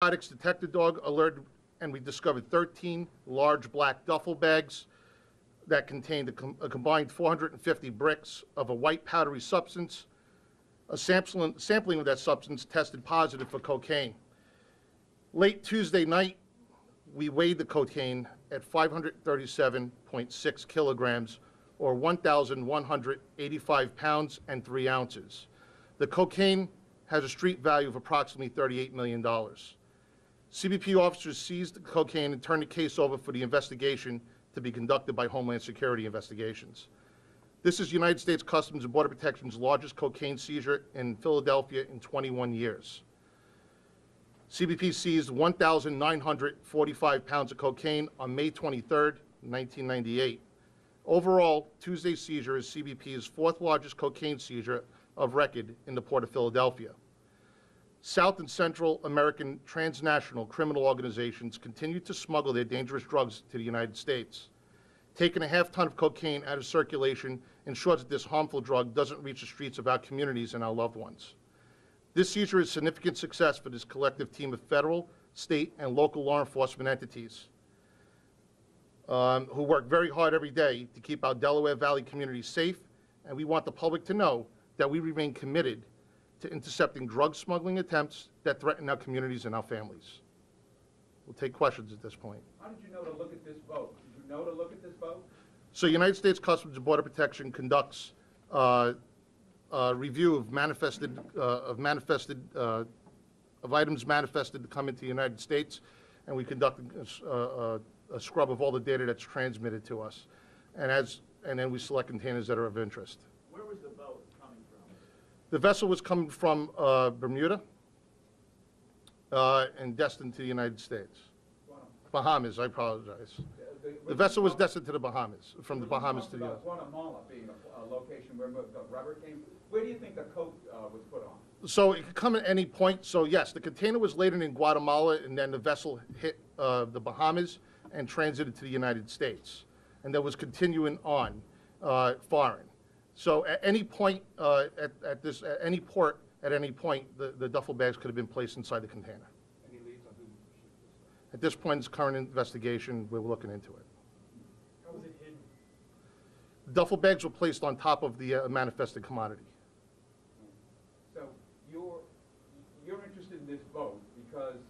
narcotics detector dog alerted, and we discovered 13 large black duffel bags that contained a combined 450 bricks of a white powdery substance. A sampling of that substance tested positive for cocaine. Late Tuesday night, we weighed the cocaine at 537.6 kilograms, or 1,185 pounds and 3 ounces. The cocaine has a street value of approximately $38 million. CBP officers seized the cocaine and turned the case over for the investigation to be conducted by Homeland Security Investigations. This is United States Customs and Border Protection's largest cocaine seizure in Philadelphia in 21 years. CBP seized 1,945 pounds of cocaine on May 23rd, 1998. Overall, Tuesday's seizure is CBP's fourth largest cocaine seizure of record in the Port of Philadelphia. South and Central American transnational criminal organizations continue to smuggle their dangerous drugs to the United States. Taking a half-ton of cocaine out of circulation ensures that this harmful drug doesn't reach the streets of our communities and our loved ones. This seizure is a significant success for this collective team of federal, state, and local law enforcement entities who work very hard every day to keep our Delaware Valley communities safe, and we want the public to know that we remain committed to intercepting drug smuggling attempts that threaten our communities and our families. We'll take questions at this point. How did you know to look at this boat? Did you know to look at this boat? So United States Customs and Border Protection conducts review of items manifested to come into the United States, and we conduct a scrub of all the data that's transmitted to us, and then we select containers that are of interest. Where was the boat coming from? The vessel was coming from Bermuda and destined to the United States. Wow. Bahamas, I apologize. The vessel was destined to the Bahamas, from the Bahamas to the U.S. Guatemala being a location where the rubber came. Where do you think the coat was put on? So it could come at any point. So yes, the container was laden in Guatemala, and then the vessel hit the Bahamas and transited to the United States, and that was continuing on foreign. So at any point, at any port, at any point, the duffel bags could have been placed inside the container. Any leads on who shipped this? At this point, it's current investigation. We're looking into it. How was it hidden? The duffel bags were placed on top of the manifested commodity. So you're interested in this boat because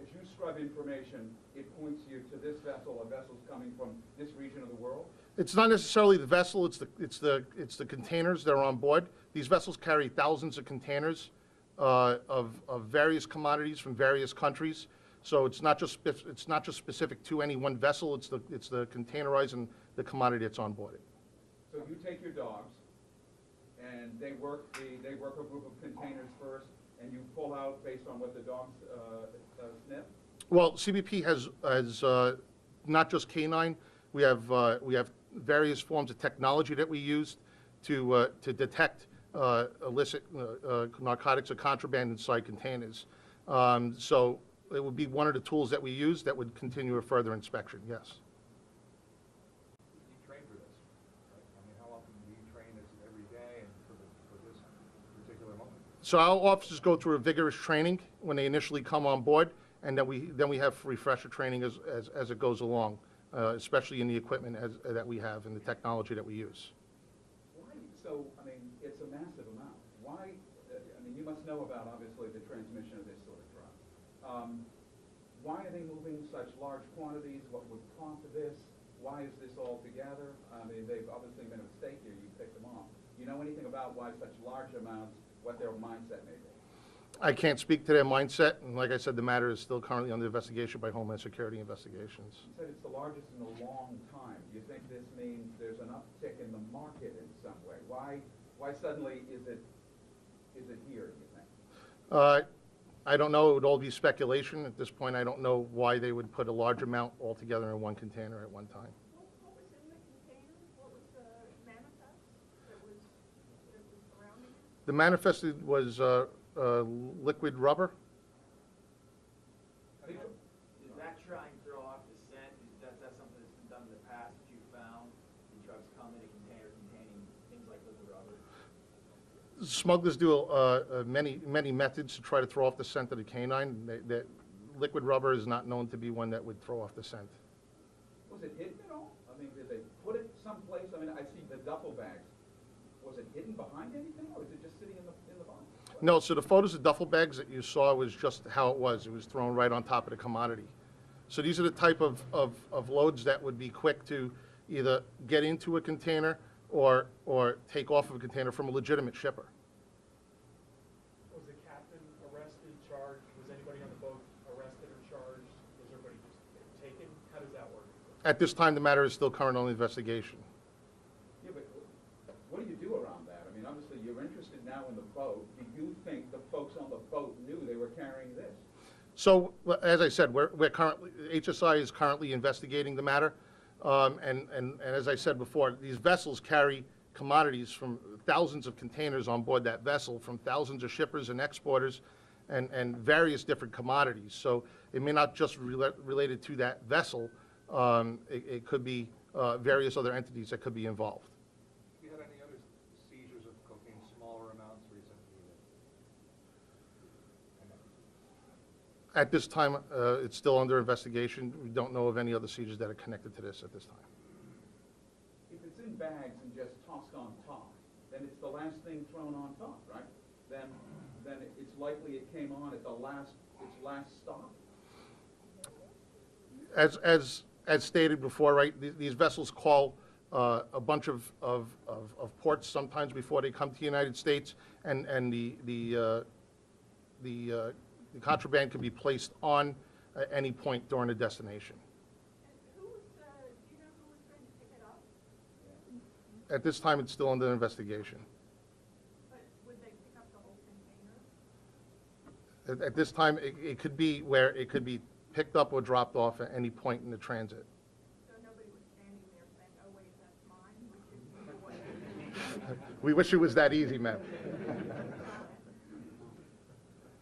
as you scrub information, it points you to this vessel or vessels coming from this region of the world? It's not necessarily the vessel, it's the containers that are on board. These vessels carry thousands of containers of various commodities from various countries. So it's not just specific to any one vessel, it's the containerizing the commodity that's on board it. So you take your dogs and they work a group of containers first, and you pull out based on what the dogs sniff? Well, CBP has not just canine. We have various forms of technology that we use to detect illicit narcotics or contraband inside containers. So it would be one of the tools that we use that would continue a further inspection. Yes. You train for this, right? I mean, how often do you train this every day and for this particular moment? So our officers go through a vigorous training when they initially come on board, and then we have refresher training as it goes along, especially in the equipment that we have and the technology that we use. Why? So, I mean, it's a massive amount. Why? I mean, you must know about, obviously, the transmission of this sort of drug. Why are they moving such large quantities? What would prompt this? Why is this all together? I mean, they've obviously made a mistake here. You picked them off. You know anything about why such large amounts, what their mindset may be? I can't speak to their mindset, and like I said, the matter is still currently under investigation by Homeland Security Investigations. You said it's the largest in a long time. Do you think this means there's an uptick in the market in some way? Why suddenly is it here, do you think? I don't know. It would all be speculation. At this point, I don't know why they would put a large amount all together in one container at one time. What was in the container? What was the manifest that was surrounding it? The manifested was liquid rubber. Is that trying to throw off the scent? That's something that's been done in the past that you found? The drugs come in a container containing things like liquid rubber? Smugglers do many methods to try to throw off the scent of the canine. liquid rubber is not known to be one that would throw off the scent. Was it hidden at all? I mean, did they put it someplace? I mean, I see the duffel bags. Was it hidden behind anything, or was it just sitting in the box? No, so the photos of duffel bags that you saw was just how it was. It was thrown right on top of the commodity. So these are the type of loads that would be quick to either get into a container or take off of a container from a legitimate shipper. Was the captain arrested, charged? Was anybody on the boat arrested or charged? Was everybody just taken? How does that work? At this time, the matter is still current on investigation. Yeah, but what do you do around that? I mean, obviously, you're interested now in the boat. Do you think the folks on the boat knew they were carrying this? So, well, as I said, we're currently, HSI is currently investigating the matter. And as I said before, these vessels carry commodities from thousands of containers on board that vessel, from thousands of shippers and exporters, and various different commodities. So it may not just related to that vessel. It could be various other entities that could be involved. Have you had any other seizures of cocaine, smaller amounts recently? At this time, it's still under investigation. We don't know of any other seizures that are connected to this at this time. If it's in bags and just tossed on top, then it's the last thing thrown on top, right? Then it's likely it came on at its last stop. As stated before, right, these vessels call a bunch of ports sometimes before they come to the United States, and the contraband can be placed on at any point during the destination. And who was, do you know who was going to pick it up? At this time, it's still under investigation. But would they pick up the whole container? At this time, it could be where it could be picked up or dropped off at any point in the transit. So nobody was standing there saying, oh, wait, that's mine, we should know what. We wish it was that easy, ma'am.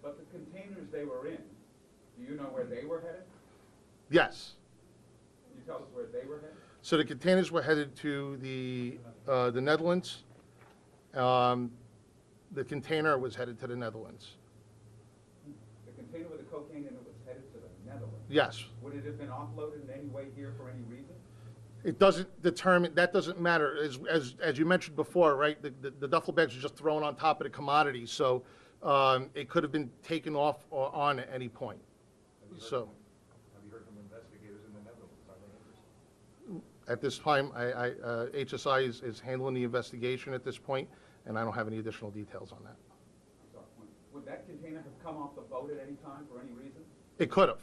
But the containers they were in, do you know where they were headed? Yes. Can you tell us where they were headed? So the containers were headed to the Netherlands. The container was headed to the Netherlands. The container with the cocaine in it was headed to the Netherlands. Yes. Would it have been offloaded in any way here for any reason? It doesn't determine, that doesn't matter. As you mentioned before, right, the duffel bags are just thrown on top of the commodity, so it could have been taken off or on at any point. So Have you heard from investigators in the Netherlands? Are they interested? at this time, HSI is handling the investigation at this point, and I don't have any additional details on that. I'm sorry, would that container have come off the boat at any time for any reason? It could have.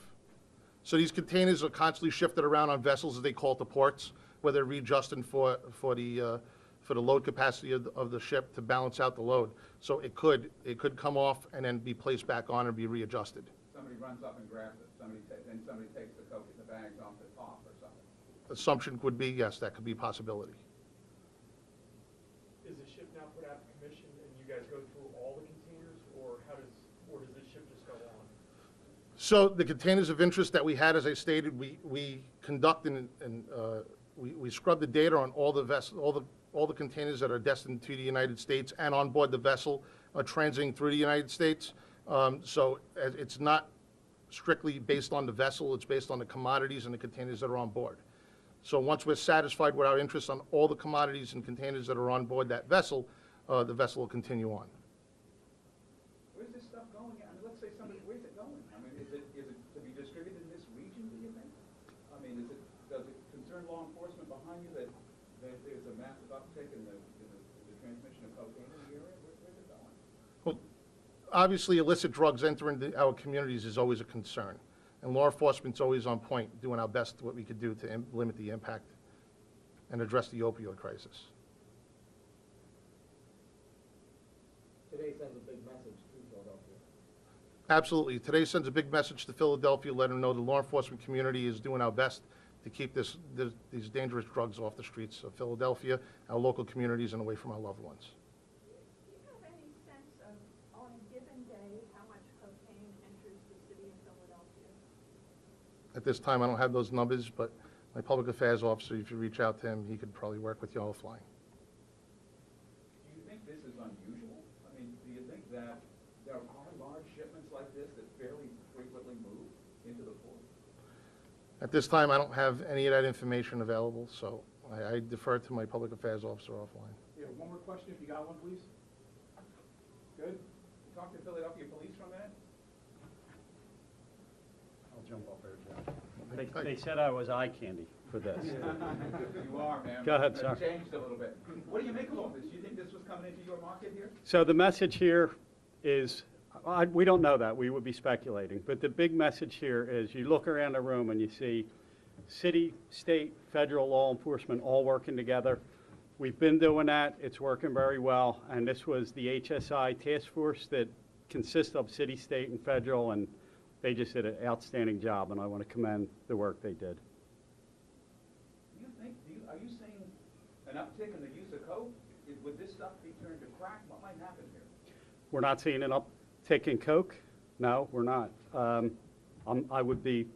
So these containers are constantly shifted around on vessels, as they call it, the ports, where they're readjusting for the load capacity of the ship to balance out the load. So it could come off and then be placed back on and be readjusted. Somebody runs up and grabs it, then somebody takes the bags off the top or something. Assumption would be, yes, that could be a possibility. Is the ship now put out of commission and you guys go through all the containers, or does this ship just go on? So the containers of interest that we had, as I stated, we conduct and we scrub the data on all the containers that are destined to the United States and on board the vessel transiting through the United States. So it's not strictly based on the vessel, it's based on the commodities and the containers that are on board. So once we're satisfied with our interest on all the commodities and containers that are on board that vessel, the vessel will continue on. Where's this stuff going? I mean, let's say where's it going? I mean, is it to be distributed in this region, do you think? I mean, does it concern law enforcement behind you that there's a massive uptick in the transmission of cocaine in the area? Where's it going? Well, obviously, illicit drugs entering our communities is always a concern. And law enforcement's always on point, doing our best what we could do to limit the impact and address the opioid crisis. Today sends a big message to Philadelphia. Absolutely. Today sends a big message to Philadelphia, let them know the law enforcement community is doing our best to keep these dangerous drugs off the streets of Philadelphia, our local communities, and away from our loved ones. Do you have any sense of, on a given day, how much cocaine enters the city of Philadelphia? At this time, I don't have those numbers, but my public affairs officer, if you reach out to him, he could probably work with you offline. Do you think this is unusual? I mean, do you think that there are large shipments like this that fairly frequently move in At this time, I don't have any of that information available, so I defer to my public affairs officer offline. Yeah, one more question, if you got one, please. Good. Talk to Philadelphia Police for a minute. I'll jump up there, Joe. They said I was eye candy for this. You are, man. Go ahead, But sir. it changed a little bit. What do you make of all this? Do you think this was coming into your market here? So the message here is, we don't know that, we would be speculating, but the big message here is you look around the room and you see city, state, federal law enforcement all working together. We've been doing that, it's working very well, and this was the HSI task force that consists of city, state, and federal, and they just did an outstanding job, and I want to commend the work they did. Are you seeing an uptick in the use of coke? Would this stuff be turned to crack? What might happen here? We're not seeing an uptick in coke? No, we're not. I would be,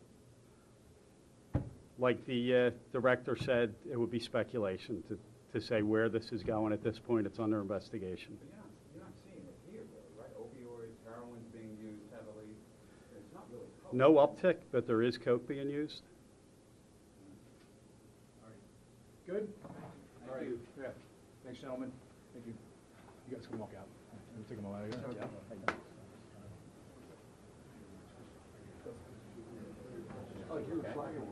like the director said, it would be speculation to say where this is going. At this point, it's under investigation. But you're not seeing it here, really, right? Opioids, heroin's being used heavily. It's not really coke. No uptick, but there is coke being used. Good? All right. you. Yeah. Thanks, gentlemen. Thank you. You guys can walk out. Let me take them all out of here. Yeah. Oh, you're flying.